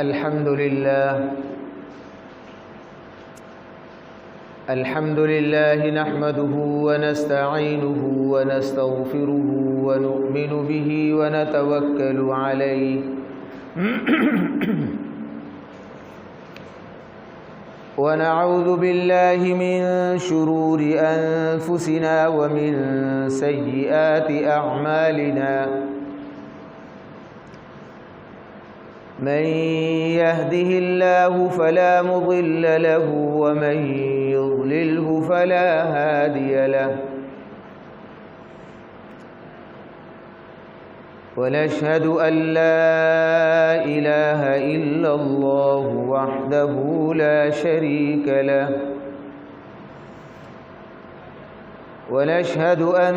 الحمد لله نحمده ونستعينه ونستغفره ونؤمن به ونتوكل عليه ونعوذ بالله من شرور أنفسنا ومن سيئات أعمالنا من يهده الله فلا مضل له ومن يضلله فلا هادي له ونشهد أن لا إله إلا الله وحده لا شريك له ونشهد أن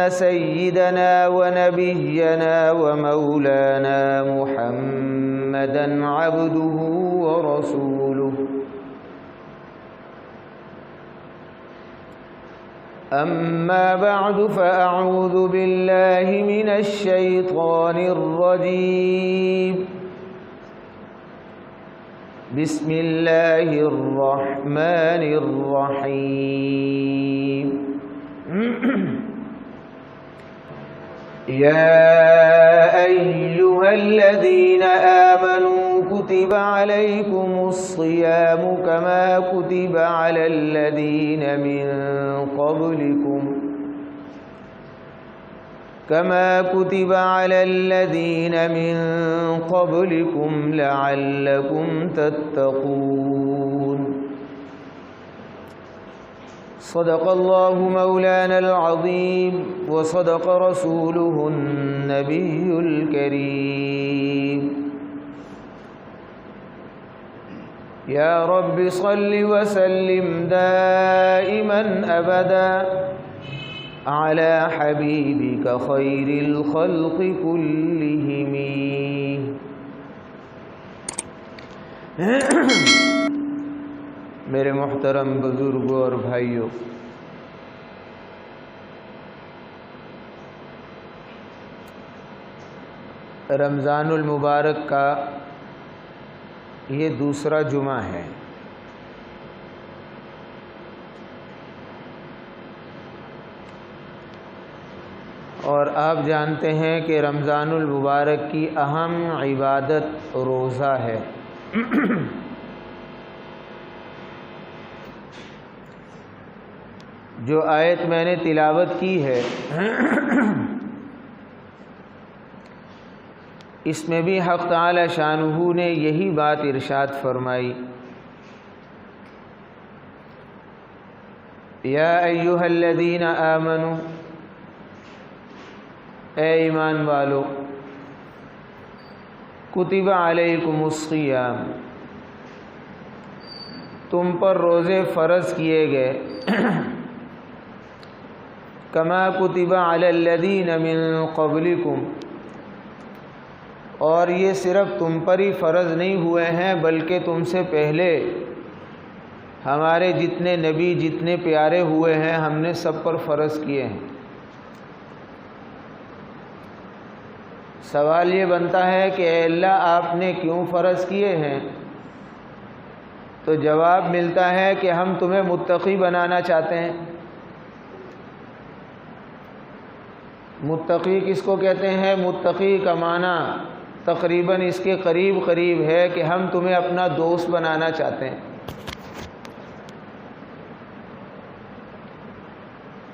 سيدنا ونبينا ومولانا محمدًا عبده ورسوله أما بعد فأعوذ بالله من الشيطان الرجيم بسم الله الرحمن الرحيم يا أيها الذين آمنوا كتب عليكم الصيام كما كتب على الذين من قبلكم لعلكم تتقون صدق الله مولانا العظيم وصدق رسوله النبي الكريم يا رب صل وسلم دائما أبدا على حبيبك خير الخلق كلهم میرے محترم بزرگوں اور بھائیوں، رمضان المبارک کا یہ دوسرا جمعہ ہے اور آپ جانتے ہیں کہ رمضان المبارک کی اہم عبادت روزہ ہے۔ جو آیت میں نے تلاوت کی ہے اس میں بھی حق تعالی شانہ نے یہی بات ارشاد فرمائی، یا ایھا الذین آمنوا، اے ایمان والو، کتب علیکم الصیام، تم پر روزے فرض کیے گئے، کما کتب علی الذین من قبلکم، اور یہ صرف تم پر ہی فرض نہیں ہوئے ہیں بلکہ تم سے پہلے ہمارے جتنے نبی جتنے پیارے ہوئے ہیں ہم نے سب پر فرض کیے ہیں۔ سوال یہ بنتا ہے کہ اے اللہ آپ نے کیوں فرض کیے ہیں؟ تو جواب ملتا ہے کہ ہم تمہیں متقی بنانا چاہتے ہیں۔ متقی کس کو کہتے ہیں؟ متقی کا معنی تقریباً اس کے قریب ہے کہ ہم تمہیں اپنا دوست بنانا چاہتے ہیں،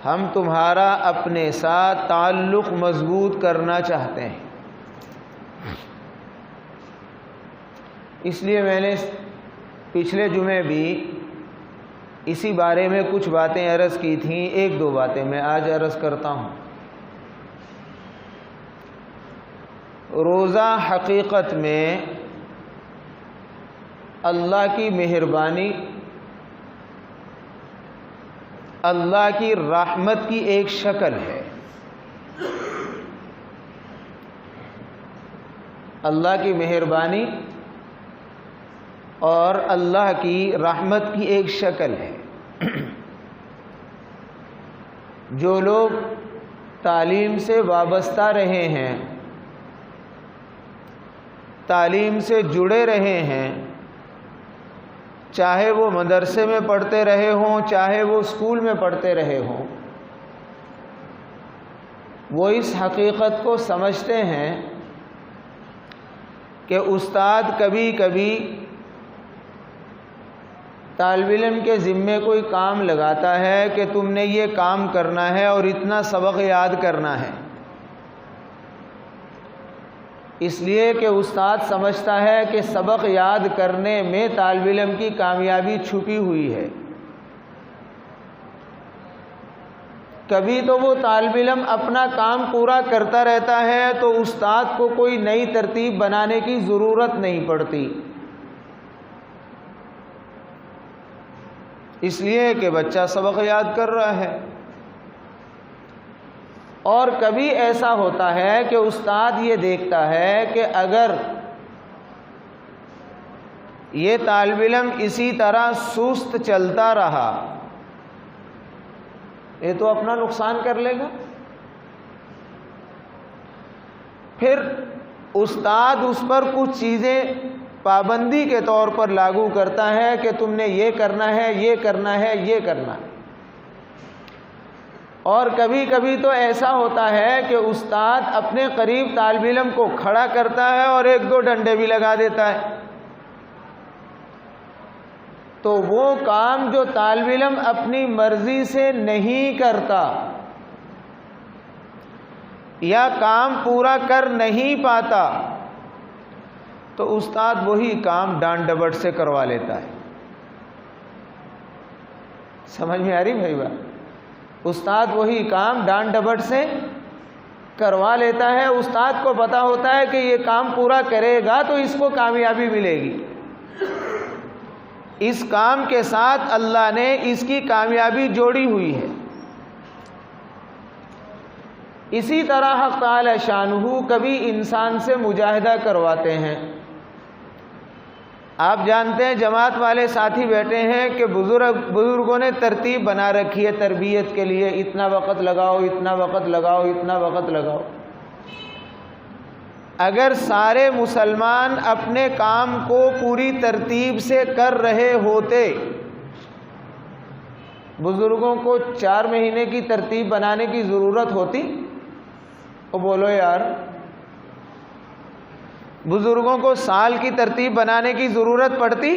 ہم تمہارا اپنے ساتھ تعلق مضبوط کرنا چاہتے ہیں۔ اس لیے میں نے پچھلے جمعے بھی اسی بارے میں کچھ باتیں عرض کی تھیں، ایک دو باتیں میں آج عرض کرتا ہوں۔ روزہ حقیقت میں اللہ کی مہربانی، اللہ کی رحمت کی ایک شکل ہے۔ اللہ کی مہربانی اور اللہ کی رحمت کی ایک شکل ہے۔ جو لوگ تعلیم سے وابستہ رہے ہیں، تعلیم سے جڑے رہے ہیں، چاہے وہ مدرسے میں پڑھتے رہے ہوں، چاہے وہ اسکول میں پڑھتے رہے ہوں، وہ اس حقیقت کو سمجھتے ہیں کہ استاد کبھی کبھی طالب علم کے ذمے کوئی کام لگاتا ہے کہ تم نے یہ کام کرنا ہے اور اتنا سبق یاد کرنا ہے، اس لیے کہ استاد سمجھتا ہے کہ سبق یاد کرنے میں طالب علم کی کامیابی چھپی ہوئی ہے۔ کبھی تو وہ طالب علم اپنا کام پورا کرتا رہتا ہے تو استاد کو کوئی نئی ترتیب بنانے کی ضرورت نہیں پڑتی، اس لیے کہ بچہ سبق یاد کر رہا ہے۔ اور کبھی ایسا ہوتا ہے کہ استاد یہ دیکھتا ہے کہ اگر یہ طالب علم اسی طرح سست چلتا رہا یہ تو اپنا نقصان کر لے گا، پھر استاد اس پر کچھ چیزیں پابندی کے طور پر لاگو کرتا ہے کہ تم نے یہ کرنا ہے، یہ کرنا ہے، یہ کرنا ہے۔ اور کبھی کبھی تو ایسا ہوتا ہے کہ استاد اپنے قریب طالب علم کو کھڑا کرتا ہے اور ایک دو ڈنڈے بھی لگا دیتا ہے، تو وہ کام جو طالب علم اپنی مرضی سے نہیں کرتا یا کام پورا کر نہیں پاتا تو استاد وہی کام ڈانٹ ڈپٹ سے کروا لیتا ہے۔ سمجھ میں آ رہی بھائی بات؟ استاد وہی کام ڈانٹ ڈپٹ سے کروا لیتا ہے، استاد کو پتا ہوتا ہے کہ یہ کام پورا کرے گا تو اس کو کامیابی ملے گی، اس کام کے ساتھ اللہ نے اس کی کامیابی جوڑی ہوئی ہے۔ اسی طرح حق تعالی شانہ کبھی انسان سے مجاہدہ کرواتے ہیں۔ آپ جانتے ہیں جماعت والے ساتھی بیٹھے ہیں کہ بزرگوں نے ترتیب بنا رکھی ہے تربیت کے لیے، اتنا وقت لگاؤ، اتنا وقت لگاؤ، اتنا وقت لگاؤ۔ اگر سارے مسلمان اپنے کام کو پوری ترتیب سے کر رہے ہوتے، بزرگوں کو 4 مہینے کی ترتیب بنانے کی ضرورت ہوتی؟ وہ بولو یار، بزرگوں کو سال کی ترتیب بنانے کی ضرورت پڑتی؟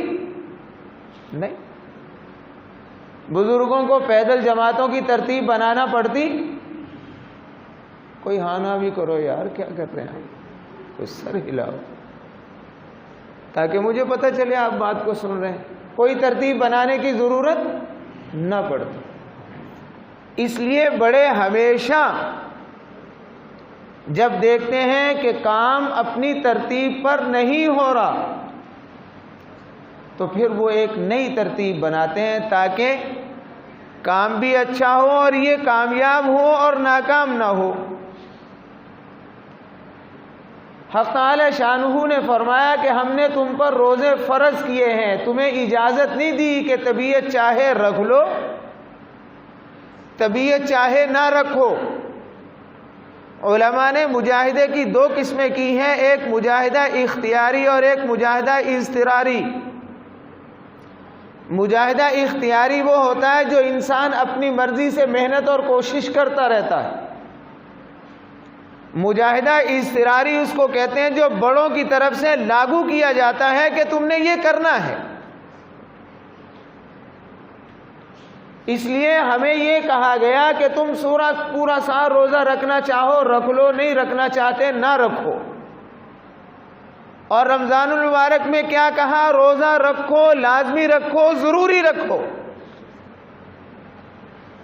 نہیں۔ بزرگوں کو پیدل جماعتوں کی ترتیب بنانا پڑتی؟ کوئی ہاں نہ بھی کرو یار، کیا کر رہے ہیں، کوئی سر ہلاؤ تاکہ مجھے پتہ چلے آپ بات کو سن رہے ہیں۔ کوئی ترتیب بنانے کی ضرورت نہ پڑتی۔ اس لیے بڑے ہمیشہ جب دیکھتے ہیں کہ کام اپنی ترتیب پر نہیں ہو رہا تو پھر وہ ایک نئی ترتیب بناتے ہیں تاکہ کام بھی اچھا ہو اور یہ کامیاب ہو اور ناکام نہ ہو۔ حق تعالی شانہ نے فرمایا کہ ہم نے تم پر روزے فرض کیے ہیں، تمہیں اجازت نہیں دی کہ طبیعت چاہے رکھ لو، طبیعت چاہے نہ رکھو۔ علماء نے مجاہدے کی 2 قسمیں کی ہیں، ایک مجاہدہ اختیاری اور ایک مجاہدہ اضطراری۔ مجاہدہ اختیاری وہ ہوتا ہے جو انسان اپنی مرضی سے محنت اور کوشش کرتا رہتا ہے۔ مجاہدہ اضطراری اس کو کہتے ہیں جو بڑوں کی طرف سے لاگو کیا جاتا ہے کہ تم نے یہ کرنا ہے۔ اس لیے ہمیں یہ کہا گیا کہ تم پورا سال روزہ رکھنا چاہو رکھ لو، نہیں رکھنا چاہتے نہ رکھو۔ اور رمضان المبارک میں کیا کہا؟ روزہ رکھو، لازمی رکھو، ضروری رکھو،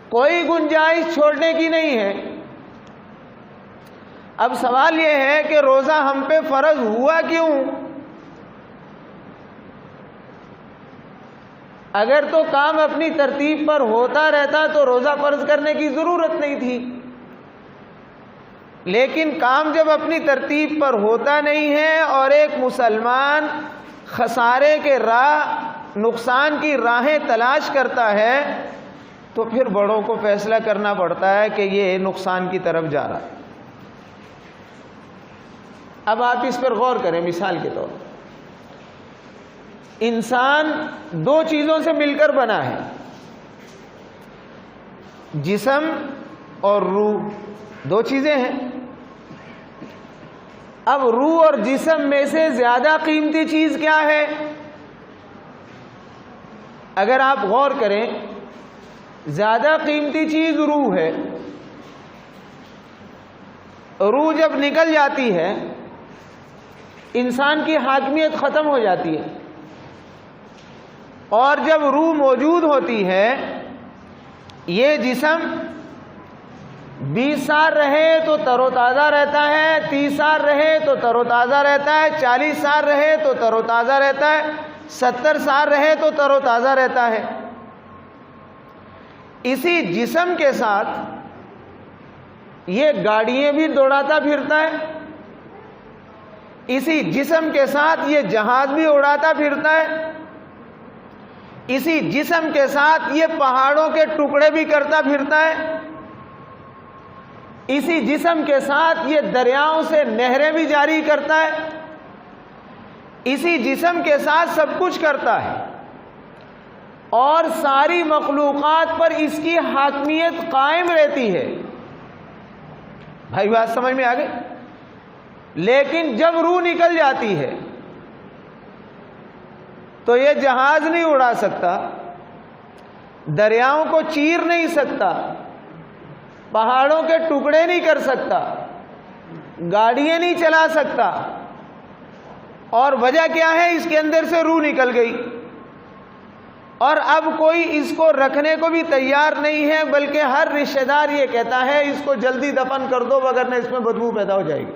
کوئی گنجائش چھوڑنے کی نہیں ہے۔ اب سوال یہ ہے کہ روزہ ہم پہ فرض ہوا کیوں؟ اگر تو کام اپنی ترتیب پر ہوتا رہتا تو روزہ فرض کرنے کی ضرورت نہیں تھی، لیکن کام جب اپنی ترتیب پر ہوتا نہیں ہے اور ایک مسلمان خسارے کے نقصان کی راہیں تلاش کرتا ہے تو پھر بڑوں کو فیصلہ کرنا پڑتا ہے کہ یہ نقصان کی طرف جا رہا ہے۔ اب آپ اس پر غور کریں. مثال کے طور پر انسان دو چیزوں سے مل کر بنا ہے، جسم اور روح، دو چیزیں ہیں. اب روح اور جسم میں سے زیادہ قیمتی چیز کیا ہے؟ اگر آپ غور کریں، زیادہ قیمتی چیز روح ہے. روح جب نکل جاتی ہے انسان کی حاکمیت ختم ہو جاتی ہے، اور جب روح موجود ہوتی ہے یہ جسم 20 سال رہے تو تر و تازہ رہتا ہے، 30 سال رہے تو تر و تازہ رہتا ہے، 40 سال رہے تو تر و تازہ رہتا ہے، 70 سال رہے تو تر و تازہ رہتا ہے. اسی جسم کے ساتھ یہ گاڑیاں بھی دوڑاتا پھرتا ہے، اسی جسم کے ساتھ یہ جہاز بھی اڑاتا پھرتا ہے، اسی جسم کے ساتھ یہ پہاڑوں کے ٹکڑے بھی کرتا پھرتا ہے، اسی جسم کے ساتھ یہ دریاؤں سے نہریں بھی جاری کرتا ہے، اسی جسم کے ساتھ سب کچھ کرتا ہے، اور ساری مخلوقات پر اس کی حاکمیت قائم رہتی ہے. بھائی بات سمجھ میں آ گئی؟ لیکن جب روح نکل جاتی ہے تو یہ جہاز نہیں اڑا سکتا، دریاؤں کو چیر نہیں سکتا، پہاڑوں کے ٹکڑے نہیں کر سکتا، گاڑیاں نہیں چلا سکتا. اور وجہ کیا ہے؟ اس کے اندر سے روح نکل گئی، اور اب کوئی اس کو رکھنے کو بھی تیار نہیں ہے، بلکہ ہر رشتہ دار یہ کہتا ہے اس کو جلدی دفن کر دو وگرنہ اس میں بدبو پیدا ہو جائے گی.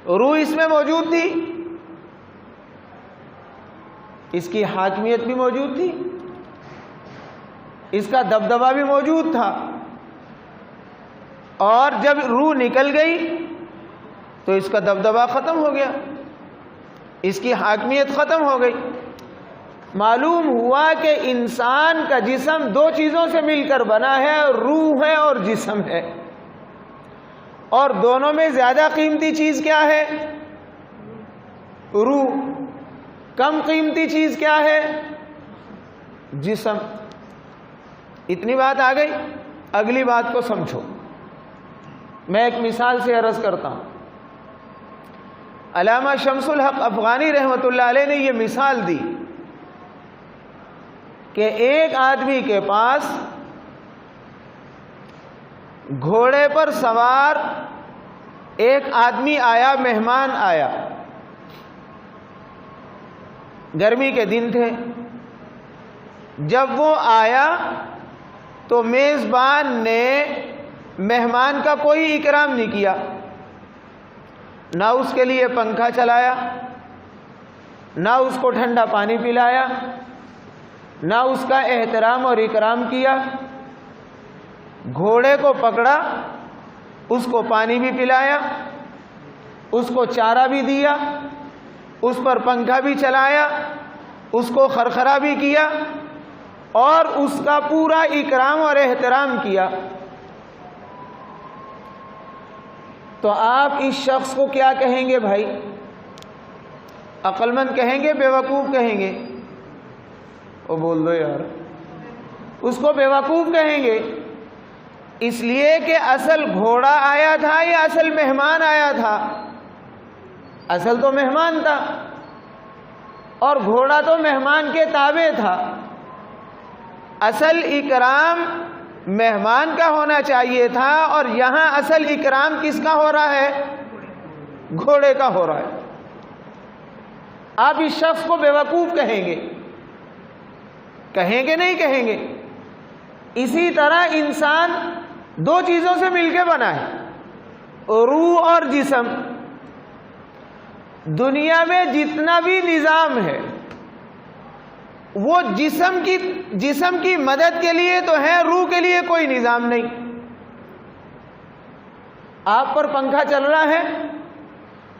روح اس میں موجود تھی، اس کی حاکمیت بھی موجود تھی، اس کا دبدبہ بھی موجود تھا، اور جب روح نکل گئی تو اس کا دبدبہ ختم ہو گیا، اس کی حاکمیت ختم ہو گئی. معلوم ہوا کہ انسان کا جسم دو چیزوں سے مل کر بنا ہے، روح ہے اور جسم ہے، اور دونوں میں زیادہ قیمتی چیز کیا ہے؟ روح. کم قیمتی چیز کیا ہے؟ جسم. اتنی بات آ گئی. اگلی بات کو سمجھو. میں ایک مثال سے عرض کرتا ہوں. علامہ شمس الحق افغانی رحمۃ اللہ علیہ نے یہ مثال دی کہ ایک آدمی کے پاس گھوڑے پر سوار ایک آدمی آیا، مہمان آیا. گرمی کے دن تھے. جب وہ آیا تو میزبان نے مہمان کا کوئی اکرام نہیں کیا، نہ اس کے لیے پنکھا چلایا، نہ اس کو ٹھنڈا پانی پلایا، نہ اس کا احترام اور اکرام کیا. گھوڑے کو پکڑا، اس کو پانی بھی پلایا، اس کو چارہ بھی دیا، اس پر پنکھا بھی چلایا، اس کو خرخرا بھی کیا، اور اس کا پورا اکرام اور احترام کیا. تو آپ اس شخص کو کیا کہیں گے بھائی؟ عقل مند کہیں گے، بیوقوف کہیں گے؟ وہ بول دو یار. اس کو بیوقوف کہیں گے، اس لیے کہ اصل گھوڑا آیا تھا یا اصل مہمان آیا تھا؟ اصل تو مہمان تھا، اور گھوڑا تو مہمان کے تابع تھا. اصل اکرام مہمان کا ہونا چاہیے تھا، اور یہاں اصل اکرام کس کا ہو رہا ہے؟ گھوڑے کا ہو رہا ہے. آپ اس شخص کو بیوقوف کہیں گے؟ کہیں گے نہیں کہیں گے؟ اسی طرح انسان دو چیزوں سے مل کے بنا ہے، روح اور جسم. دنیا میں جتنا بھی نظام ہے وہ جسم کی مدد کے لیے تو ہے، روح کے لیے کوئی نظام نہیں. آپ پر پنکھا چل رہا ہے،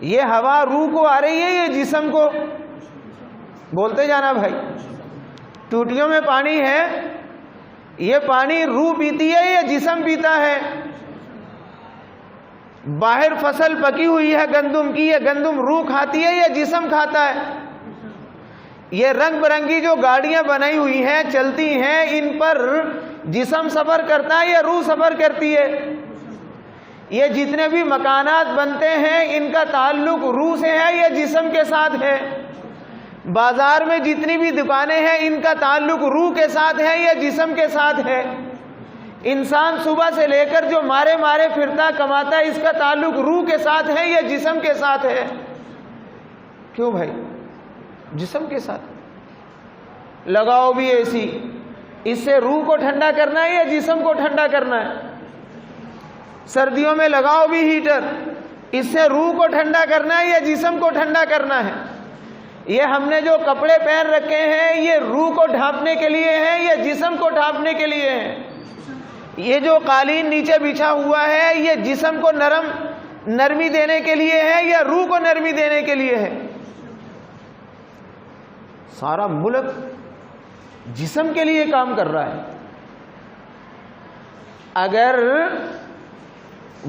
یہ ہوا روح کو آ رہی ہے، یہ جسم کو؟ بولتے جانا بھائی. ٹوٹیوں میں پانی ہے، یہ پانی روح پیتی ہے یا جسم پیتا ہے؟ باہر فصل پکی ہوئی ہے گندم کی، یہ گندم روح کھاتی ہے یا جسم کھاتا ہے؟ یہ رنگ برنگی جو گاڑیاں بنائی ہوئی ہیں چلتی ہیں، ان پر جسم سفر کرتا ہے یا روح سفر کرتی ہے؟ یہ جتنے بھی مکانات بنتے ہیں ان کا تعلق روح سے ہے یا جسم کے ساتھ ہے؟ بازار میں جتنی بھی دکانیں ہیں ان کا تعلق روح کے ساتھ ہے یا جسم کے ساتھ ہے؟ انسان صبح سے لے کر جو مارے مارے پھرتا کماتا ہے، اس کا تعلق روح کے ساتھ ہے یا جسم کے ساتھ ہے؟ کیوں بھائی؟ جسم کے ساتھ۔ لگاؤ بھی اے سی، اس سے روح کو ٹھنڈا کرنا ہے یا جسم کو ٹھنڈا کرنا ہے؟ سردیوں میں لگاؤ بھی ہیٹر، اس سے روح کو ٹھنڈا کرنا ہے یا جسم کو ٹھنڈا کرنا ہے؟ یہ ہم نے جو کپڑے پہن رکھے ہیں یہ روح کو ڈھانپنے کے لیے ہیں یا جسم کو ڈھانپنے کے لیے ہیں؟ یہ جو قالین نیچے بچھا ہوا ہے یہ جسم کو نرمی دینے کے لیے ہے یا روح کو نرمی دینے کے لیے ہے؟ سارا ملک جسم کے لیے کام کر رہا ہے۔ اگر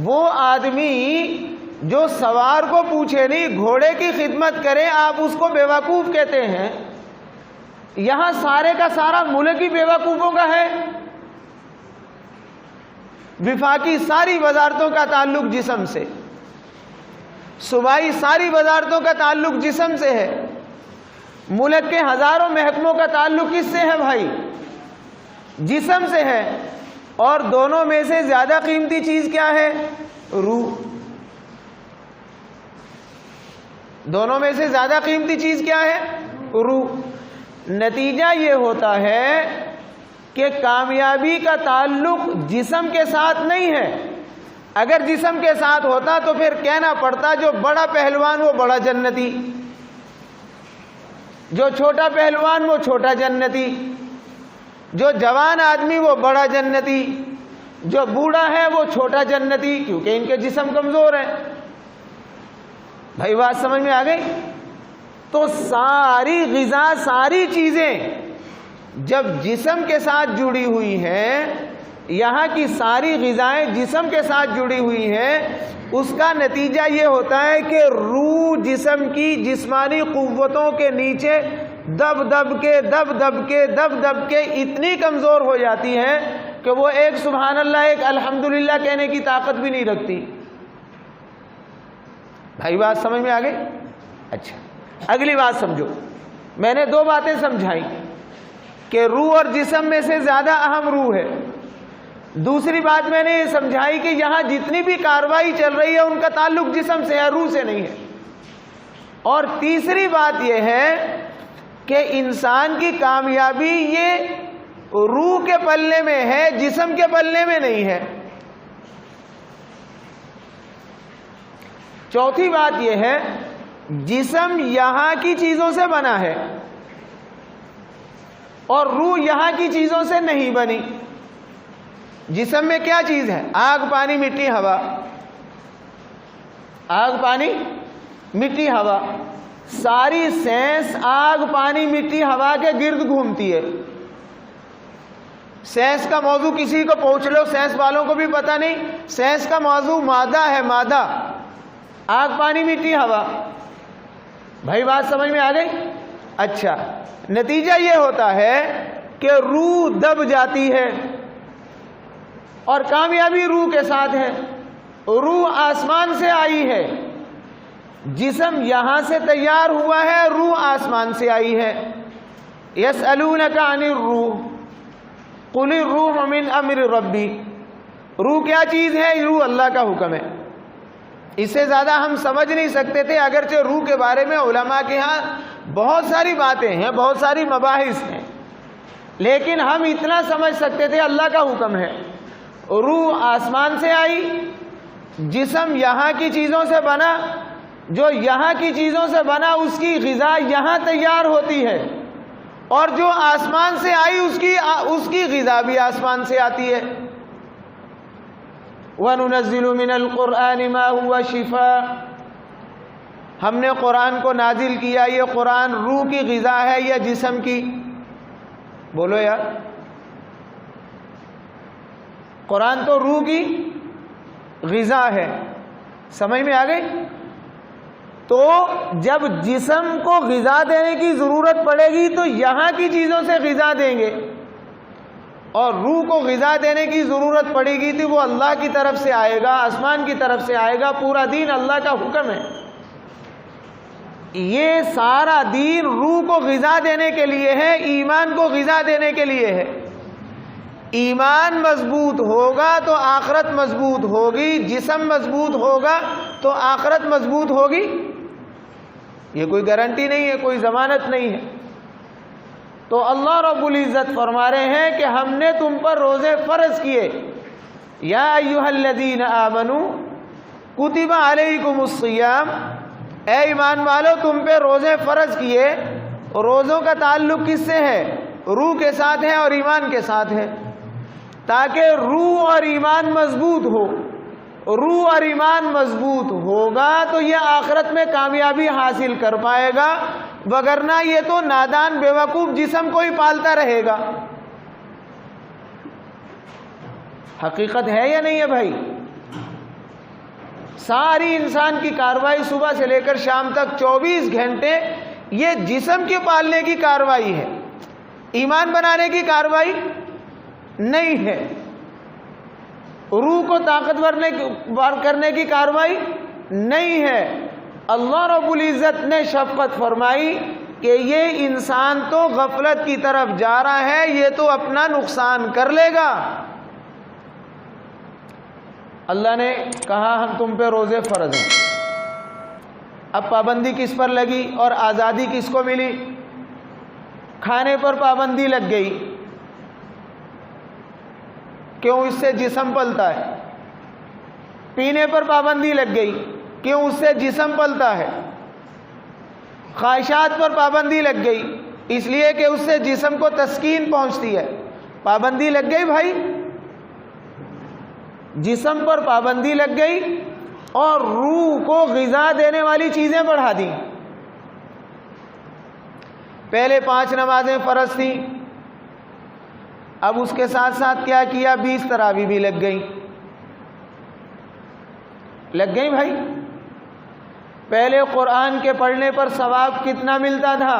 وہ آدمی جو سوار کو پوچھے نہیں گھوڑے کی خدمت کرے آپ اس کو بیوقوف کہتے ہیں، یہاں سارے کا سارا ملک ہی بیوقوفوں کا ہے۔ وفاقی ساری وزارتوں کا تعلق جسم سے، صوبائی ساری وزارتوں کا تعلق جسم سے ہے، ملک کے ہزاروں محکموں کا تعلق کس سے ہے بھائی؟ جسم سے ہے۔ اور دونوں میں سے زیادہ قیمتی چیز کیا ہے؟ روح۔ دونوں میں سے زیادہ قیمتی چیز کیا ہے؟ روح۔ نتیجہ یہ ہوتا ہے کہ کامیابی کا تعلق جسم کے ساتھ نہیں ہے۔ اگر جسم کے ساتھ ہوتا تو پھر کہنا پڑتا جو بڑا پہلوان وہ بڑا جنتی، جو چھوٹا پہلوان وہ چھوٹا جنتی، جو جوان آدمی وہ بڑا جنتی، جو بوڑھا ہے وہ چھوٹا جنتی، کیونکہ ان کے جسم کمزور ہیں۔ بھائی بات سمجھ میں آ گئی؟ تو ساری غذا ساری چیزیں جب جسم کے ساتھ جڑی ہوئی ہیں، یہاں کی ساری غذائیں جسم کے ساتھ جڑی ہوئی ہیں، اس کا نتیجہ یہ ہوتا ہے کہ روح جسم کی جسمانی قوتوں کے نیچے دب دب کے اتنی کمزور ہو جاتی ہے کہ وہ ایک سبحان اللہ ایک الحمدللہ کہنے کی طاقت بھی نہیں رکھتی۔ بھائی بات سمجھ میں آ گئی؟ اچھا، اگلی بات سمجھو۔ میں نے دو باتیں سمجھائی کہ روح اور جسم میں سے زیادہ اہم روح ہے۔ دوسری بات میں نے یہ سمجھائی کہ یہاں جتنی بھی کارروائی چل رہی ہے ان کا تعلق جسم سے ہے، روح سے نہیں ہے۔ اور تیسری بات یہ ہے کہ انسان کی کامیابی یہ روح کے پلے میں ہے، جسم کے پلے میں نہیں ہے۔ چوتھی بات یہ ہے جسم یہاں کی چیزوں سے بنا ہے اور روح یہاں کی چیزوں سے نہیں بنی۔ جسم میں کیا چیز ہے؟ آگ پانی مٹی ہوا، آگ پانی مٹی ہوا۔ ساری سائنس آگ پانی مٹی ہوا کے گرد گھومتی ہے۔ سائنس کا موضوع کسی کو پوچھ لو، سائنس والوں کو بھی پتہ نہیں، سائنس کا موضوع مادہ ہے، مادہ، آگ پانی مٹی ہوا۔ بھائی بات سمجھ میں آ گئی؟ اچھا، نتیجہ یہ ہوتا ہے کہ روح دب جاتی ہے اور کامیابی روح کے ساتھ ہے۔ روح آسمان سے آئی ہے، جسم یہاں سے تیار ہوا ہے، روح آسمان سے آئی ہے۔ یسألونک عن الروح قل الروح من امر ربی۔ روح کیا چیز ہے؟ روح اللہ کا حکم ہے۔ اس سے زیادہ ہم سمجھ نہیں سکتے تھے، اگرچہ روح کے بارے میں علماء کے ہاں بہت ساری باتیں ہیں، بہت ساری مباحث ہیں، لیکن ہم اتنا سمجھ سکتے تھے اللہ کا حکم ہے۔ روح آسمان سے آئی، جسم یہاں کی چیزوں سے بنا، جو یہاں کی چیزوں سے بنا اس کی غذا یہاں تیار ہوتی ہے، اور جو آسمان سے آئی اس کی غذا بھی آسمان سے آتی ہے۔ وَنُنَزِّلُ مِنَ الْقُرْآنِ مَا هُوَ شِفَاءٌ۔ ہم نے قرآن کو نازل کیا، یہ قرآن روح کی غذا ہے یا جسم کی؟ بولو یار، قرآن تو روح کی غذا ہے سمجھ میں آ گئی؟ تو جب جسم کو غذا دینے کی ضرورت پڑے گی تو یہاں کی چیزوں سے غذا دیں گے، اور روح کو غذا دینے کی ضرورت پڑے گی تو وہ اللہ کی طرف سے آئے گا، آسمان کی طرف سے آئے گا۔ پورا دین اللہ کا حکم ہے، یہ سارا دین روح کو غذا دینے کے لیے ہے، ایمان کو غذا دینے کے لیے ہے۔ ایمان مضبوط ہوگا تو آخرت مضبوط ہوگی، جسم مضبوط ہوگا تو آخرت مضبوط ہوگی۔ یہ کوئی گارنٹی نہیں ہے، کوئی ضمانت نہیں ہے۔ تو اللہ رب العزت فرما رہے ہیں کہ ہم نے تم پر روزے فرض کیے، یا ایھا الذین آمنوا کتب علیکم الصیام، اے ایمان والو تم پہ روزے فرض کیے۔ روزوں کا تعلق کس سے ہے؟ روح کے ساتھ ہے اور ایمان کے ساتھ ہے، تاکہ روح اور ایمان مضبوط ہو۔ روح اور ایمان مضبوط ہوگا تو یہ آخرت میں کامیابی حاصل کر پائے گا، وگرنہ یہ تو نادان بیوقوف جسم کو ہی پالتا رہے گا۔ حقیقت ہے یا نہیں ہے بھائی؟ ساری انسان کی کاروائی صبح سے لے کر شام تک 24 گھنٹے یہ جسم کے پالنے کی کاروائی ہے، ایمان بنانے کی کاروائی نہیں ہے۔ روح کو طاقتور کرنے کی کاروائی نہیں ہے۔ اللہ رب العزت نے شفقت فرمائی کہ یہ انسان تو غفلت کی طرف جا رہا ہے، یہ تو اپنا نقصان کر لے گا۔ اللہ نے کہا ہم تم پہ روزے فرض ہیں۔ اب پابندی کس پر لگی اور آزادی کس کو ملی؟ کھانے پر پابندی لگ گئی، کیوں؟ اس سے جسم پلتا ہے۔ پینے پر پابندی لگ گئی، کیوں؟ اس سے جسم پلتا ہے۔ خواہشات پر پابندی لگ گئی، اس لیے کہ اس سے جسم کو تسکین پہنچتی ہے۔ پابندی لگ گئی بھائی، جسم پر پابندی لگ گئی اور روح کو غذا دینے والی چیزیں بڑھا دی۔ پہلے 5 نمازیں فرض تھیں، اب اس کے ساتھ ساتھ کیا کیا؟ 20 تراویح بھی لگ گئیں۔ لگ گئی بھائی۔ پہلے قرآن کے پڑھنے پر ثواب کتنا ملتا تھا؟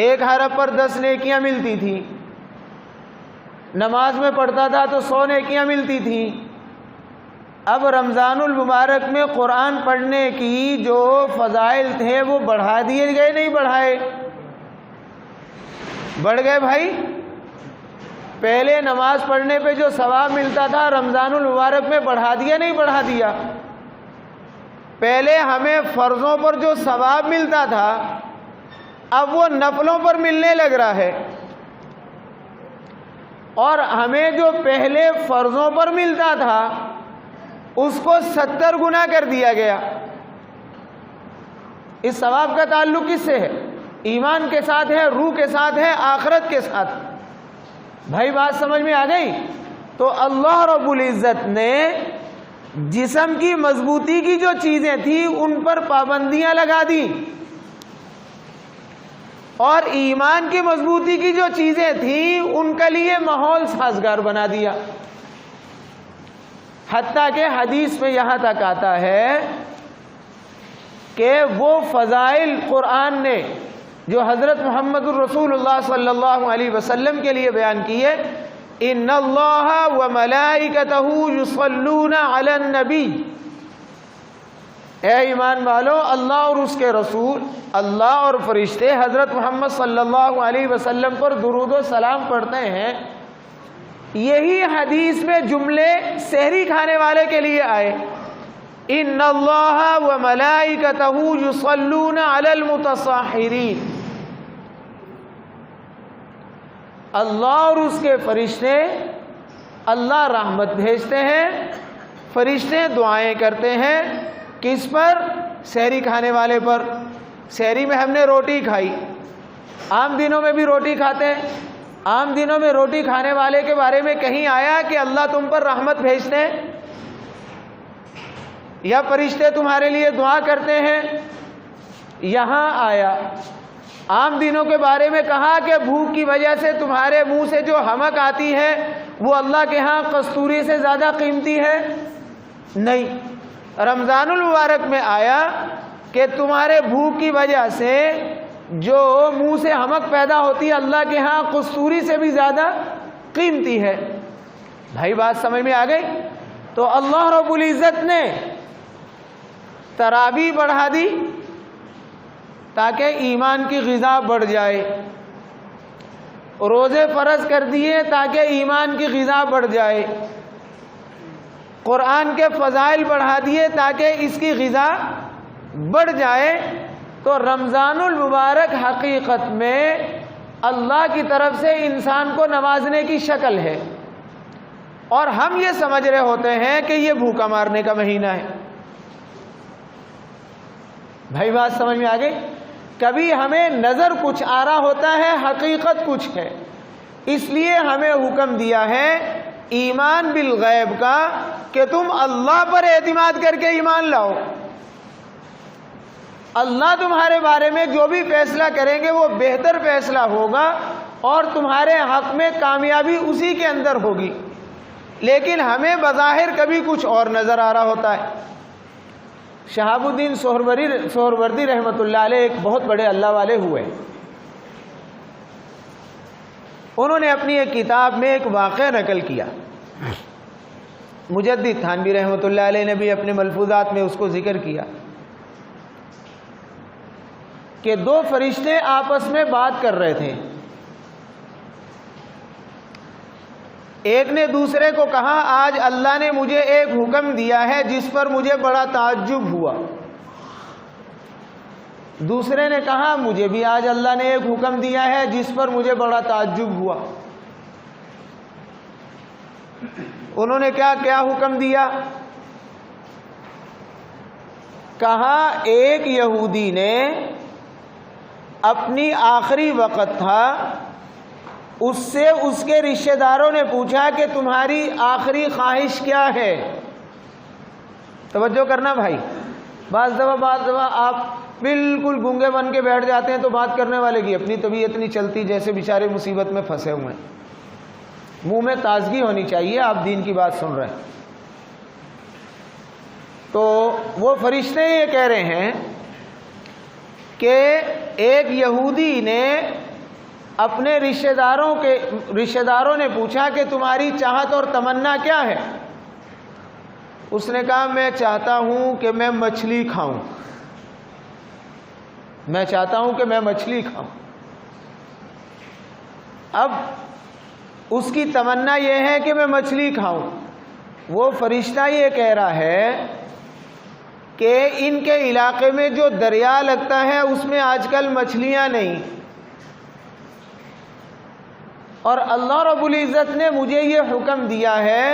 1 حرف پر 10 نیکیاں ملتی تھی۔ نماز میں پڑھتا تھا تو 100 نیکیاں ملتی تھیں۔ اب رمضان المبارک میں قرآن پڑھنے کی جو فضائل تھے وہ بڑھا دیے گئے، نہیں بڑھائے؟ بڑھ گئے بھائی۔ پہلے نماز پڑھنے پہ جو ثواب ملتا تھا رمضان المبارک میں بڑھا دیا، نہیں بڑھا دیا؟ پہلے ہمیں فرضوں پر جو ثواب ملتا تھا اب وہ نفلوں پر ملنے لگ رہا ہے، اور ہمیں جو پہلے فرضوں پر ملتا تھا اس کو 70 گنا کر دیا گیا۔ اس ثواب کا تعلق کس سے ہے؟ ایمان کے ساتھ ہے، روح کے ساتھ ہے، آخرت کے ساتھ۔ بھائی بات سمجھ میں آ گئی؟ تو اللہ رب العزت نے جسم کی مضبوطی کی جو چیزیں تھیں ان پر پابندیاں لگا دی، اور ایمان کی مضبوطی کی جو چیزیں تھیں ان کے لیے ماحول سازگار بنا دیا۔ حتیٰ کہ حدیث میں یہاں تک آتا ہے کہ وہ فضائل قرآن نے جو حضرت محمد الرسول اللہ صلی اللہ علیہ وسلم کے لیے بیان کیے، ان اللہ وملائکتہ یصلون علی النبی، اے ایمان والو اللہ اور اس کے رسول، اللہ اور فرشتے حضرت محمد صلی اللہ علیہ وسلم پر درود و سلام پڑھتے ہیں۔ یہی حدیث میں جملے سحری کھانے والے کے لیے آئے، ان اللہ وملائکتہ یصلون علی المتصاحرین، اللہ اور اس کے فرشتے، اللہ رحمت بھیجتے ہیں، فرشتے دعائیں کرتے ہیں، کس پر؟ سحری کھانے والے پر۔ سحری میں ہم نے روٹی کھائی، عام دنوں میں بھی روٹی کھاتے ہیں، عام دنوں میں روٹی کھانے والے کے بارے میں کہیں آیا کہ اللہ تم پر رحمت بھیجتے ہیں یا فرشتے تمہارے لیے دعا کرتے ہیں؟ یہاں آیا۔ عام دنوں کے بارے میں کہا کہ بھوک کی وجہ سے تمہارے منہ سے جو حمک آتی ہے وہ اللہ کے ہاں کستوری سے زیادہ قیمتی ہے۔ نہیں، رمضان المبارک میں آیا کہ تمہارے بھوک کی وجہ سے جو منہ سے حمک پیدا ہوتی ہے اللہ کے ہاں قصوری سے بھی زیادہ قیمتی ہے۔ بھائی بات سمجھ میں آ گئی؟ تو اللہ رب العزت نے تراویح بڑھا دی تاکہ ایمان کی غذا بڑھ جائے، روزے فرض کر دیے تاکہ ایمان کی غذا بڑھ جائے، قرآن کے فضائل بڑھا دیے تاکہ اس کی غذا بڑھ جائے۔ تو رمضان المبارک حقیقت میں اللہ کی طرف سے انسان کو نوازنے کی شکل ہے، اور ہم یہ سمجھ رہے ہوتے ہیں کہ یہ بھوکا مارنے کا مہینہ ہے۔ بھائی بات سمجھ میں آ گئی؟ کبھی ہمیں نظر کچھ آ رہا ہوتا ہے، حقیقت کچھ ہے، اس لیے ہمیں حکم دیا ہے ایمان بالغیب کا کہ تم اللہ پر اعتماد کر کے ایمان لاؤ۔ اللہ تمہارے بارے میں جو بھی فیصلہ کریں گے وہ بہتر فیصلہ ہوگا اور تمہارے حق میں کامیابی اسی کے اندر ہوگی، لیکن ہمیں بظاہر کبھی کچھ اور نظر آ رہا ہوتا ہے۔ شہاب الدین سہروردی رحمۃ اللہ علیہ ایک بہت بڑے اللہ والے ہوئے، انہوں نے اپنی ایک کتاب میں ایک واقعہ نقل کیا۔ مجدد تھانوی رحمۃ اللہ علیہ نے بھی اپنے ملفوظات میں اس کو ذکر کیا کہ دو فرشتے آپس میں بات کر رہے تھے، ایک نے دوسرے کو کہا آج اللہ نے مجھے ایک حکم دیا ہے جس پر مجھے بڑا تعجب ہوا۔ دوسرے نے کہا مجھے بھی آج اللہ نے ایک حکم دیا ہے جس پر مجھے بڑا تعجب ہوا۔ انہوں نے کیا حکم دیا؟ کہا ایک یہودی نے اپنی آخری وقت تھا، اس سے اس کے رشتہ داروں نے پوچھا کہ تمہاری آخری خواہش کیا ہے؟ توجہ کرنا بھائی، بعض دفعہ آپ بالکل گونگے بن کے بیٹھ جاتے ہیں تو بات کرنے والے کی اپنی طبیعت نہیں چلتی، جیسے بیچارے مصیبت میں پھنسے ہوئے ہیں۔ منہ میں تازگی ہونی چاہیے، آپ دین کی بات سن رہے ہیں۔ تو وہ فرشتے یہ کہہ رہے ہیں کہ ایک یہودی نے اپنے رشتہ داروں نے پوچھا کہ تمہاری چاہت اور تمنا کیا ہے؟ اس نے کہا میں چاہتا ہوں کہ میں مچھلی کھاؤں، میں چاہتا ہوں کہ میں مچھلی کھاؤں۔ اب اس کی تمنا یہ ہے کہ میں مچھلی کھاؤں۔ وہ فرشتہ یہ کہہ رہا ہے کہ ان کے علاقے میں جو دریا لگتا ہے اس میں آج کل مچھلیاں نہیں، اور اللہ رب العزت نے مجھے یہ حکم دیا ہے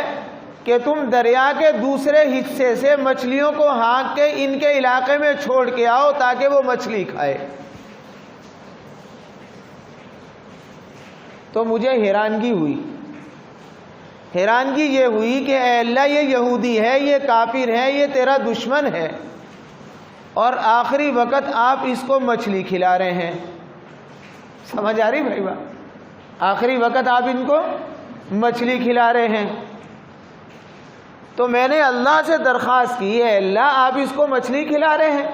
کہ تم دریا کے دوسرے حصے سے مچھلیوں کو ہانک کے ان کے علاقے میں چھوڑ کے آؤ تاکہ وہ مچھلی کھائے۔ تو مجھے حیرانگی یہ ہوئی کہ اے اللہ یہ یہودی ہے، یہ کافر ہے، یہ تیرا دشمن ہے، اور آخری وقت آپ اس کو مچھلی کھلا رہے ہیں۔ سمجھ آ رہی بھائی بات؟ آخری وقت آپ ان کو مچھلی کھلا رہے ہیں۔ تو میں نے اللہ سے درخواست کی ہے اللہ آپ اس کو مچھلی کھلا رہے ہیں۔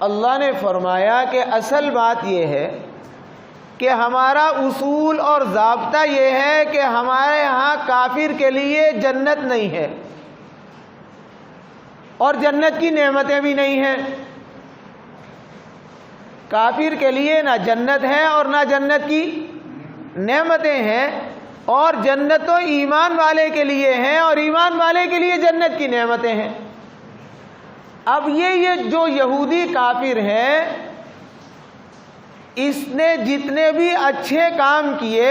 اللہ نے فرمایا کہ اصل بات یہ ہے کہ ہمارا اصول اور ضابطہ یہ ہے کہ ہمارے ہاں کافر کے لیے جنت نہیں ہے اور جنت کی نعمتیں بھی نہیں ہیں۔ کافر کے لیے نہ جنت ہے اور نہ جنت کی نعمتیں ہیں، اور جنت تو ایمان والے کے لیے ہیں اور ایمان والے کے لیے جنت کی نعمتیں ہیں۔ اب یہ جو یہودی کافر ہے اس نے جتنے بھی اچھے کام کیے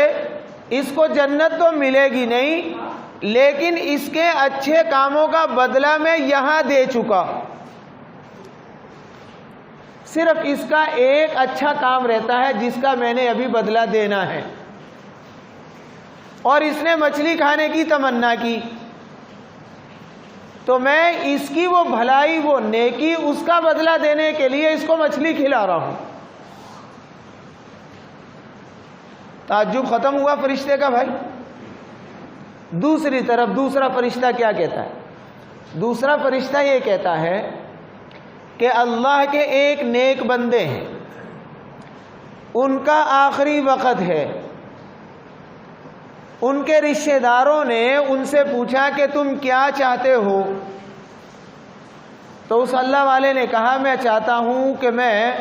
اس کو جنت تو ملے گی نہیں، لیکن اس کے اچھے کاموں کا بدلہ میں یہاں دے چکا۔ صرف اس کا ایک اچھا کام رہتا ہے جس کا میں نے ابھی بدلہ دینا ہے، اور اس نے مچھلی کھانے کی تمنا کی تو میں اس کی وہ بھلائی وہ نیکی اس کا بدلہ دینے کے لیے اس کو مچھلی کھلا رہا ہوں۔ تعجب ختم ہوا فرشتے کا بھائی؟ دوسری طرف دوسرا فرشتہ کیا کہتا ہے؟ دوسرا فرشتہ یہ کہتا ہے کہ اللہ کے ایک نیک بندے ہیں، ان کا آخری وقت ہے، ان کے رشتہ داروں نے ان سے پوچھا کہ تم کیا چاہتے ہو؟ تو اس اللہ والے نے کہا میں چاہتا ہوں کہ میں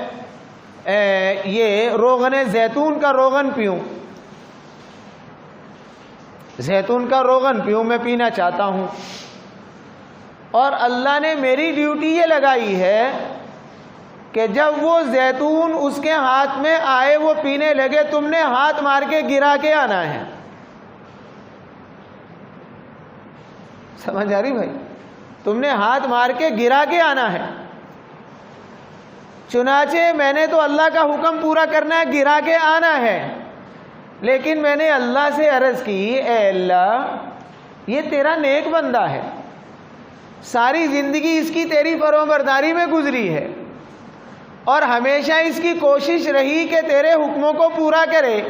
یہ روغن زیتون کا روغن پیوں، زیتون کا روغن پیوں، میں پینا چاہتا ہوں۔ اور اللہ نے میری ڈیوٹی یہ لگائی ہے کہ جب وہ زیتون اس کے ہاتھ میں آئے، وہ پینے لگے، تم نے ہاتھ مار کے گرا کے آنا ہے۔ سمجھ آ رہی بھائی؟ تم نے ہاتھ مار کے گرا کے آنا ہے۔ چنانچہ میں نے تو اللہ کا حکم پورا کرنا ہے، گرا کے آنا ہے، لیکن میں نے اللہ سے عرض کی اے اللہ یہ تیرا نیک بندہ ہے، ساری زندگی اس کی تیری فرمانبرداری میں گزری ہے اور ہمیشہ اس کی کوشش رہی کہ تیرے حکموں کو پورا کرے،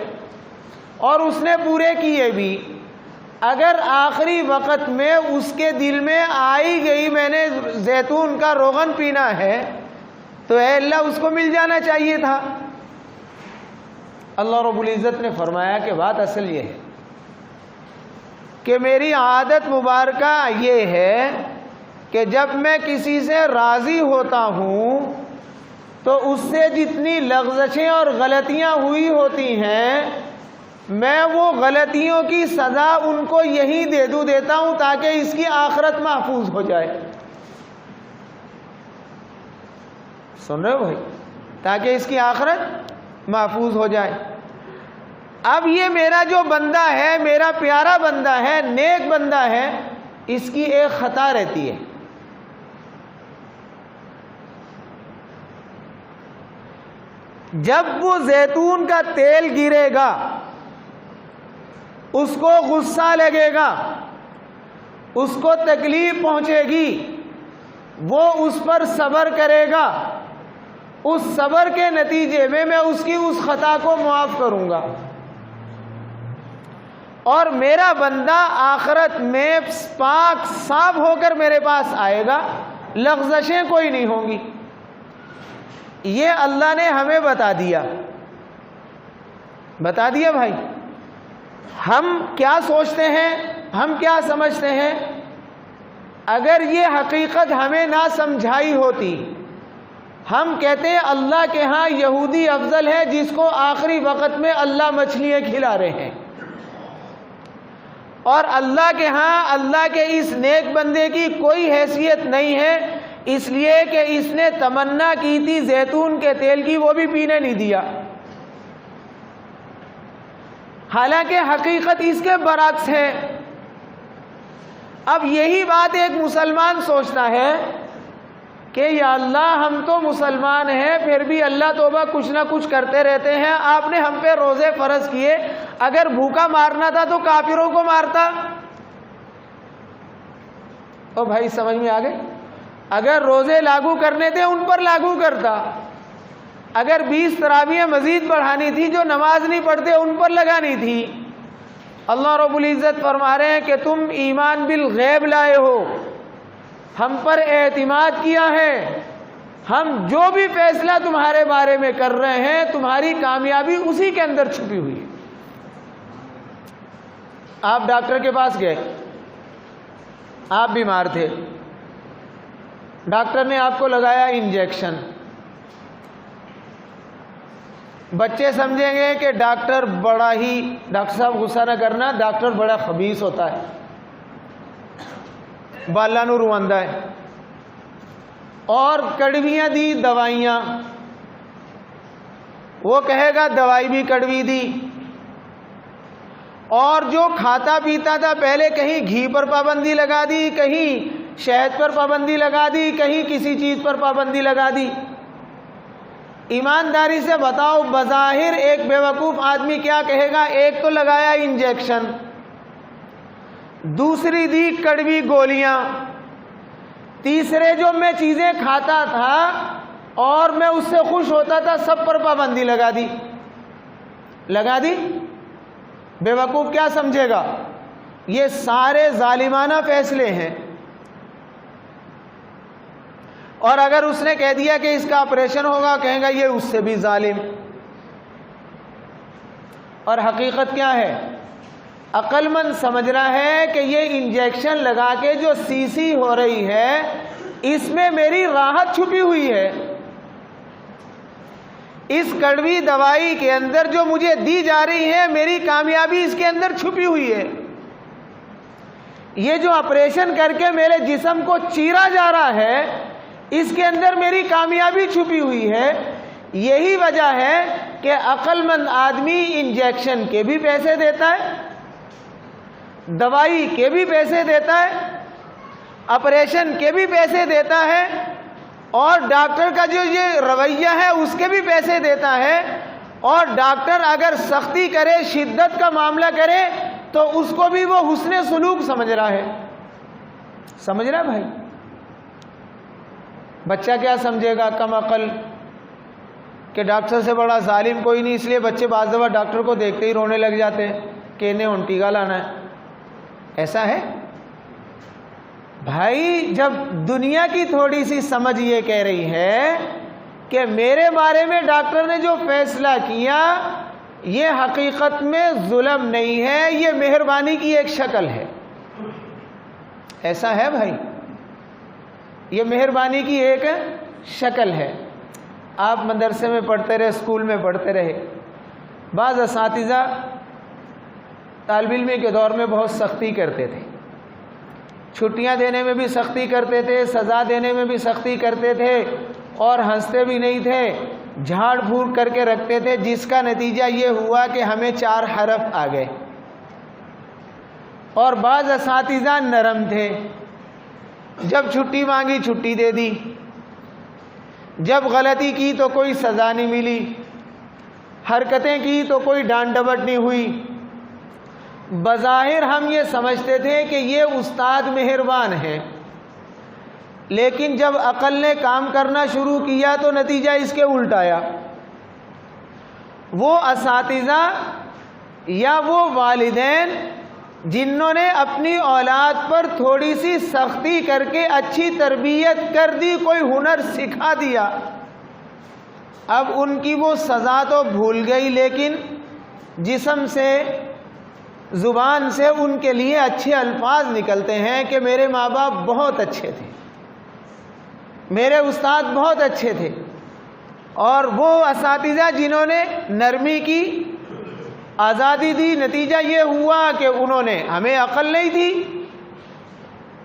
اور اس نے پورے کیے بھی۔ اگر آخری وقت میں اس کے دل میں آئی گئی میں نے زیتون کا روغن پینا ہے تو اے اللہ اس کو مل جانا چاہیے تھا۔ اللہ رب العزت نے فرمایا کہ بات اصل یہ ہے کہ میری عادت مبارکہ یہ ہے کہ جب میں کسی سے راضی ہوتا ہوں تو اس سے جتنی لغزشیں اور غلطیاں ہوئی ہوتی ہیں میں وہ غلطیوں کی سزا ان کو یہی دیتا ہوں تاکہ اس کی آخرت محفوظ ہو جائے۔ سن رہے ہو بھائی؟ تاکہ اس کی آخرت محفوظ ہو جائے۔ اب یہ میرا جو بندہ ہے، میرا پیارا بندہ ہے، نیک بندہ ہے، اس کی ایک خطا رہتی ہے، جب وہ زیتون کا تیل گرے گا اس کو غصہ لگے گا، اس کو تکلیف پہنچے گی، وہ اس پر صبر کرے گا، اس صبر کے نتیجے میں اس کی اس خطا کو معاف کروں گا، اور میرا بندہ آخرت میں پاک صاف ہو کر میرے پاس آئے گا، لغزشیں کوئی نہیں ہوں گی۔ یہ اللہ نے ہمیں بتا دیا بھائی۔ ہم کیا سوچتے ہیں، ہم کیا سمجھتے ہیں؟ اگر یہ حقیقت ہمیں نہ سمجھائی ہوتی، ہم کہتے ہیں اللہ کے ہاں یہودی افضل ہے جس کو آخری وقت میں اللہ مچھلیاں کھلا رہے ہیں، اور اللہ کے ہاں اللہ کے اس نیک بندے کی کوئی حیثیت نہیں ہے، اس لیے کہ اس نے تمنا کی تھی زیتون کے تیل کی، وہ بھی پینے نہیں دیا، حالانکہ حقیقت اس کے برعکس ہے۔ اب یہی بات ایک مسلمان سوچتا ہے کہ یا اللہ ہم تو مسلمان ہیں پھر بھی اللہ توبہ کچھ نہ کچھ کرتے رہتے ہیں، آپ نے ہم پہ روزے فرض کیے، اگر بھوکا مارنا تھا تو کافروں کو مارتا۔ او بھائی سمجھ میں آ گئے؟ اگر روزے لاگو کرنے تھے ان پر لاگو کرتا، اگر 20 تراویح مزید بڑھانی تھی جو نماز نہیں پڑھتے ان پر لگانی تھی۔ اللہ رب العزت فرما رہے ہیں کہ تم ایمان بالغیب لائے ہو، ہم پر اعتماد کیا ہے، ہم جو بھی فیصلہ تمہارے بارے میں کر رہے ہیں تمہاری کامیابی اسی کے اندر چھپی ہوئی ہے۔ آپ ڈاکٹر کے پاس گئے، آپ بیمار تھے، ڈاکٹر نے آپ کو لگایا انجیکشن، بچے سمجھیں گے کہ ڈاکٹر صاحب غصہ نہ کرنا، ڈاکٹر بڑا خبیث ہوتا ہے، بالا نو روندہ ہے، اور کڑویاں دی دوائیاں، وہ کہے گا دوائی بھی کڑوی دی، اور جو کھاتا پیتا تھا پہلے کہیں گھی پر پابندی لگا دی، کہیں شہد پر پابندی لگا دی، کہیں کسی چیز پر پابندی لگا دی۔ ایمانداری سے بتاؤ بظاہر ایک بیوقوف آدمی کیا کہے گا؟ ایک تو لگایا انجیکشن، دوسری دی کڑوی گولیاں، تیسرے جو میں چیزیں کھاتا تھا اور میں اس سے خوش ہوتا تھا سب پر پابندی لگا دی۔ بیوقوف کیا سمجھے گا؟ یہ سارے ظالمانہ فیصلے ہیں، اور اگر اس نے کہہ دیا کہ اس کا آپریشن ہوگا، کہیں گا یہ اس سے بھی ظالم۔ اور حقیقت کیا ہے؟ عقل مند سمجھ رہا ہے کہ یہ انجیکشن لگا کے جو سیسی ہو رہی ہے اس میں میری راحت چھپی ہوئی ہے، اس کڑوی دوائی کے اندر جو مجھے دی جا رہی ہے میری کامیابی اس کے اندر چھپی ہوئی ہے، یہ جو آپریشن کر کے میرے جسم کو چیرا جا رہا ہے اس کے اندر میری کامیابی چھپی ہوئی ہے۔ یہی وجہ ہے کہ عقل مند آدمی انجیکشن کے بھی پیسے دیتا ہے، دوائی کے بھی پیسے دیتا ہے، آپریشن کے بھی پیسے دیتا ہے، اور ڈاکٹر کا جو یہ رویہ ہے اس کے بھی پیسے دیتا ہے، اور ڈاکٹر اگر سختی کرے، شدت کا معاملہ کرے تو اس کو بھی وہ حسن سلوک سمجھ رہا ہے۔ سمجھ رہا ہے بھائی؟ بچہ کیا سمجھے گا کم عقل کہ ڈاکٹر سے بڑا ظالم کوئی نہیں، اس لیے بچے بعض دفعہ ڈاکٹر کو دیکھتے ہی رونے لگ جاتے ہیں کہ انہیں الٹی کا لانا ہے۔ ایسا ہے بھائی؟ جب دنیا کی تھوڑی سی سمجھ یہ کہہ رہی ہے کہ میرے بارے میں ڈاکٹر نے جو فیصلہ کیا یہ حقیقت میں ظلم نہیں ہے، یہ مہربانی کی ایک شکل ہے۔ ایسا ہے بھائی؟ یہ مہربانی کی ایک شکل ہے۔ آپ مدرسے میں پڑھتے رہے، اسکول میں پڑھتے رہے، بعض اساتذہ طالب علم کے دور میں بہت سختی کرتے تھے، چھٹیاں دینے میں بھی سختی کرتے تھے، سزا دینے میں بھی سختی کرتے تھے، اور ہنستے بھی نہیں تھے، جھاڑ پھوڑ کر کے رکھتے تھے، جس کا نتیجہ یہ ہوا کہ ہمیں 4 حرف آ گئے۔ اور بعض اساتذہ نرم تھے، جب چھٹی مانگی چھٹی دے دی، جب غلطی کی تو کوئی سزا نہیں ملی، حرکتیں کی تو کوئی ڈانٹ ڈپٹ نہیں ہوئی۔ بظاہر ہم یہ سمجھتے تھے کہ یہ استاد مہربان ہے، لیکن جب عقل نے کام کرنا شروع کیا تو نتیجہ اس کے الٹ آیا۔ وہ اساتذہ یا وہ والدین جنہوں نے اپنی اولاد پر تھوڑی سی سختی کر کے اچھی تربیت کر دی، کوئی ہنر سکھا دیا، اب ان کی وہ سزا تو بھول گئی، لیکن جسم سے، زبان سے ان کے لیے اچھے الفاظ نکلتے ہیں کہ میرے ماں باپ بہت اچھے تھے، میرے استاد بہت اچھے تھے۔ اور وہ اساتذہ جنہوں نے نرمی کی، آزادی دی، نتیجہ یہ ہوا کہ انہوں نے، ہمیں عقل نہیں تھی،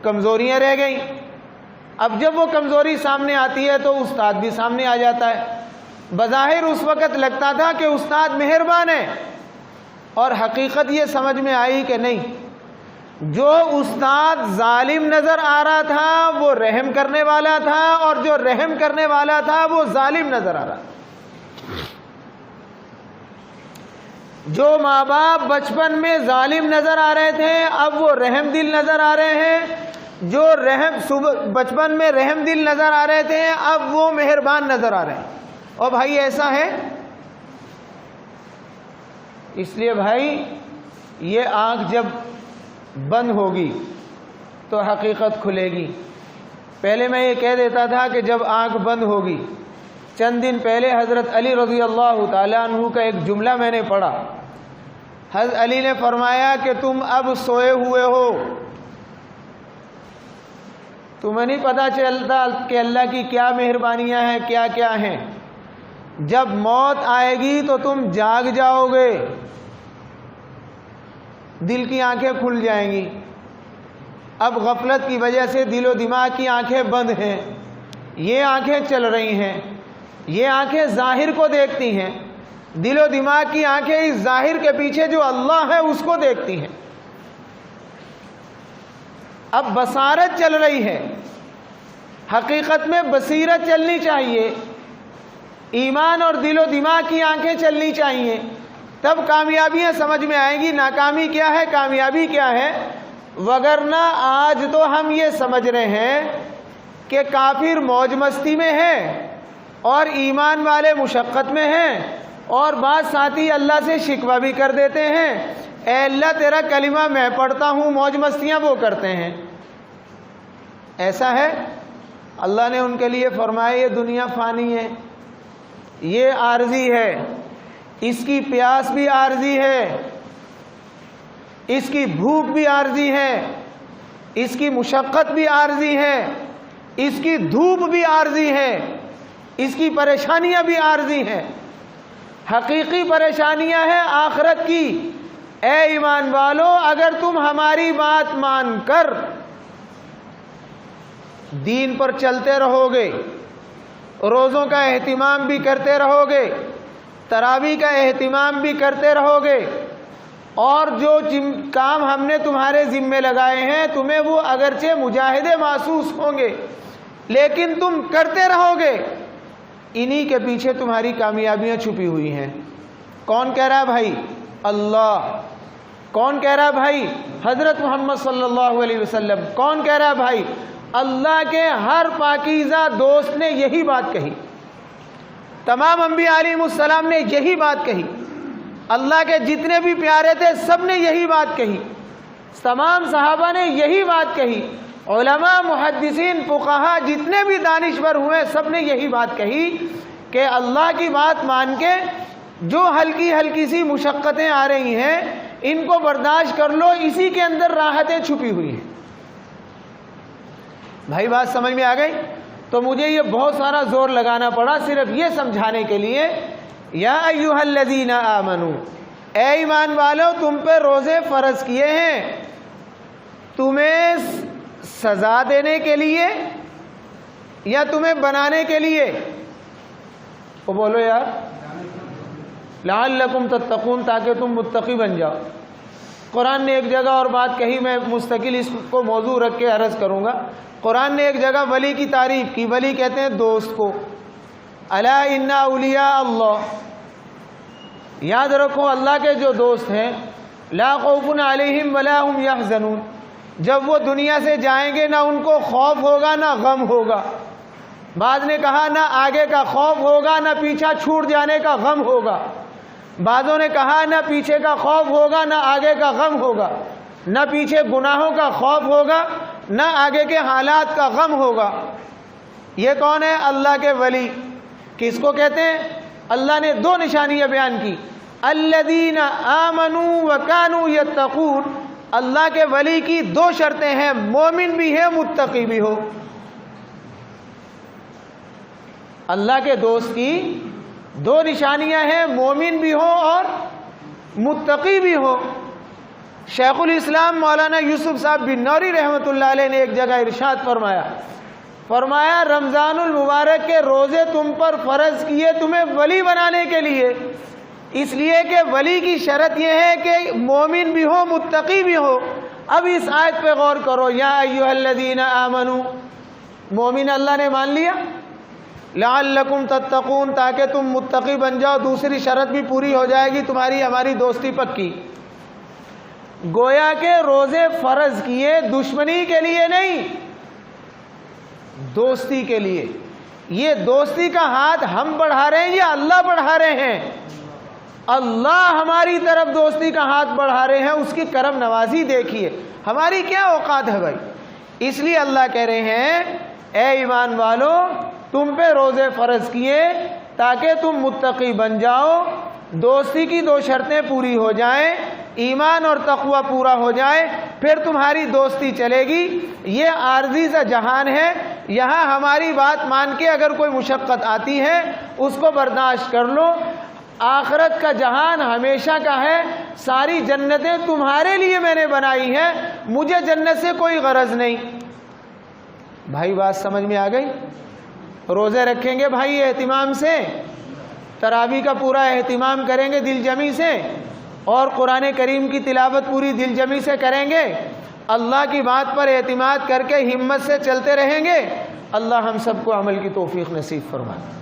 کمزوریاں رہ گئیں۔ اب جب وہ کمزوری سامنے آتی ہے تو استاد بھی سامنے آ جاتا ہے۔ بظاہر اس وقت لگتا تھا کہ استاد مہربان ہے، اور حقیقت یہ سمجھ میں آئی کہ نہیں، جو استاد ظالم نظر آ رہا تھا وہ رحم کرنے والا تھا، اور جو رحم کرنے والا تھا وہ ظالم نظر آ رہا تھا۔ جو ماں باپ بچپن میں ظالم نظر آ رہے تھے اب وہ رحم دل نظر آ رہے ہیں، جو بچپن میں رحم دل نظر آ رہے تھے اب وہ مہربان نظر آ رہے ہیں۔ اور بھائی ایسا ہے، اس لیے بھائی یہ آنکھ جب بند ہوگی تو حقیقت کھلے گی۔ پہلے میں یہ کہہ دیتا تھا کہ جب آنکھ بند ہوگی، چند دن پہلے حضرت علی رضی اللہ تعالیٰ عنہ کا ایک جملہ میں نے پڑھا۔ حضرت علی نے فرمایا کہ تم اب سوئے ہوئے ہو، تمہیں نہیں پتہ چلتا کہ اللہ کی کیا مہربانیاں ہیں، کیا کیا ہیں۔ جب موت آئے گی تو تم جاگ جاؤ گے، دل کی آنکھیں کھل جائیں گی۔ اب غفلت کی وجہ سے دل و دماغ کی آنکھیں بند ہیں، یہ آنکھیں چل رہی ہیں، یہ آنکھیں ظاہر کو دیکھتی ہیں، دل و دماغ کی آنکھیں اس ظاہر کے پیچھے جو اللہ ہے اس کو دیکھتی ہیں۔ اب بصارت چل رہی ہے، حقیقت میں بصیرت چلنی چاہیے، ایمان اور دل و دماغ کی آنکھیں چلنی چاہیے، تب کامیابیاں سمجھ میں آئیں گی، ناکامی کیا ہے، کامیابی کیا ہے۔ وگرنہ آج تو ہم یہ سمجھ رہے ہیں کہ کافر موج مستی میں ہیں اور ایمان والے مشقت میں ہیں، اور بعض ساتھی اللہ سے شکوہ بھی کر دیتے ہیں، اے اللہ تیرا کلمہ میں پڑھتا ہوں، موج مستیاں وہ کرتے ہیں۔ ایسا ہے؟ اللہ نے ان کے لیے فرمایا یہ دنیا فانی ہے، یہ عارضی ہے، اس کی پیاس بھی عارضی ہے، اس کی بھوک بھی عارضی ہے، اس کی مشقت بھی عارضی ہے، اس کی دھوپ بھی عارضی ہے، اس کی پریشانیاں بھی عارضی ہیں۔ حقیقی پریشانیاں ہیں آخرت کی۔ اے ایمان والو، اگر تم ہماری بات مان کر دین پر چلتے رہو گے، روزوں کا اہتمام بھی کرتے رہو گے، تراویح کا اہتمام بھی کرتے رہو گے، اور جو کام ہم نے تمہارے ذمے لگائے ہیں تمہیں وہ اگرچہ مجاہدے محسوس ہوں گے لیکن تم کرتے رہو گے، انہی کے پیچھے تمہاری کامیابیاں چھپی ہوئی ہیں۔ کون کہہ رہا ہے بھائی؟ اللہ۔ کون کہہ رہا ہے بھائی؟ حضرت محمد صلی اللہ علیہ وسلم۔ کون کہہ رہا ہے بھائی؟ اللہ کے ہر پاکیزہ دوست نے یہی بات کہی، تمام انبیاء علیہ السلام نے یہی بات کہی، اللہ کے جتنے بھی پیارے تھے سب نے یہی بات کہی، تمام صحابہ نے یہی بات کہی، علماء، محدثین، فقہا جتنے بھی دانشور ہوئے سب نے یہی بات کہی کہ اللہ کی بات مان کے جو ہلکی ہلکی سی مشقتیں آ رہی ہیں ان کو برداشت کر لو، اسی کے اندر راحتیں چھپی ہوئی ہیں۔ بھائی بات سمجھ میں آ گئی؟ تو مجھے یہ بہت سارا زور لگانا پڑا صرف یہ سمجھانے کے لیے، یا ایھا الذین آمنو، اے ایمان والو تم پہ روزے فرض کیے ہیں، تمہیں سزا دینے کے لیے یا تمہیں بنانے کے لیے؟ وہ بولو یار، لعلکم تتقون، تاکہ تم متقی بن جاؤ۔ قرآن نے ایک جگہ اور بات کہی، میں مستقل اس کو موضوع رکھ کے عرض کروں گا۔ قرآن نے ایک جگہ ولی کی تعریف کی، ولی کہتے ہیں دوست کو، الا ان اولیاء اللہ، یاد رکھو اللہ کے جو دوست ہیں، لا خوف علیہم ولا هم یحزنون، جب وہ دنیا سے جائیں گے نہ ان کو خوف ہوگا نہ غم ہوگا۔ بعض نے کہا نہ آگے کا خوف ہوگا نہ پیچھا چھوٹ جانے کا غم ہوگا، بعضوں نے کہا نہ پیچھے کا خوف ہوگا نہ آگے کا غم ہوگا، نہ پیچھے گناہوں کا خوف ہوگا نہ آگے کے حالات کا غم ہوگا۔ یہ کون ہے؟ اللہ کے ولی۔ کس کو کہتے ہیں؟ اللہ نے دو نشانیاں بیان کی، الذین آمنوا وکانوا یتقون، اللہ کے ولی کی دو شرطیں ہیں، مومن بھی ہے متقی بھی ہو۔ اللہ کے دوست کی دو نشانیاں ہیں، مومن بھی ہو اور متقی بھی ہو۔ شیخ الاسلام مولانا یوسف صاحب بن نوری رحمۃ اللہ علیہ نے ایک جگہ ارشاد فرمایا رمضان المبارک کے روزے تم پر فرض کیے تمہیں ولی بنانے کے لیے، اس لیے کہ ولی کی شرط یہ ہے کہ مومن بھی ہو متقی بھی ہو۔ اب اس آیت پہ غور کرو، یا ایھا الذین آمنو، مومن اللہ نے مان لیا، لعلکم تتقون، تاکہ تم متقی بن جاؤ، دوسری شرط بھی پوری ہو جائے گی، تمہاری ہماری دوستی پکی۔ گویا کہ روزے فرض کیے دشمنی کے لیے نہیں، دوستی کے لیے۔ یہ دوستی کا ہاتھ ہم بڑھا رہے ہیں یا اللہ بڑھا رہے ہیں؟ اللہ ہماری طرف دوستی کا ہاتھ بڑھا رہے ہیں، اس کی کرم نوازی دیکھیے، ہماری کیا اوقات ہے بھائی۔ اس لیے اللہ کہہ رہے ہیں اے ایمان والو تم پہ روزے فرض کیے تاکہ تم متقی بن جاؤ، دوستی کی دو شرطیں پوری ہو جائیں، ایمان اور تقوی پورا ہو جائے، پھر تمہاری دوستی چلے گی۔ یہ عارضی سا جہان ہے، یہاں ہماری بات مان کے اگر کوئی مشقت آتی ہے اس کو برداشت کر لو۔ آخرت کا جہان ہمیشہ کا ہے، ساری جنتیں تمہارے لیے میں نے بنائی ہیں، مجھے جنت سے کوئی غرض نہیں۔ بھائی بات سمجھ میں آ گئی؟ روزے رکھیں گے بھائی اہتمام سے، تراویح کا پورا اہتمام کریں گے دل جمی سے، اور قرآن کریم کی تلاوت پوری دل جمی سے کریں گے، اللہ کی بات پر اعتماد کر کے ہمت سے چلتے رہیں گے، اللہ ہم سب کو عمل کی توفیق نصیب فرمائے۔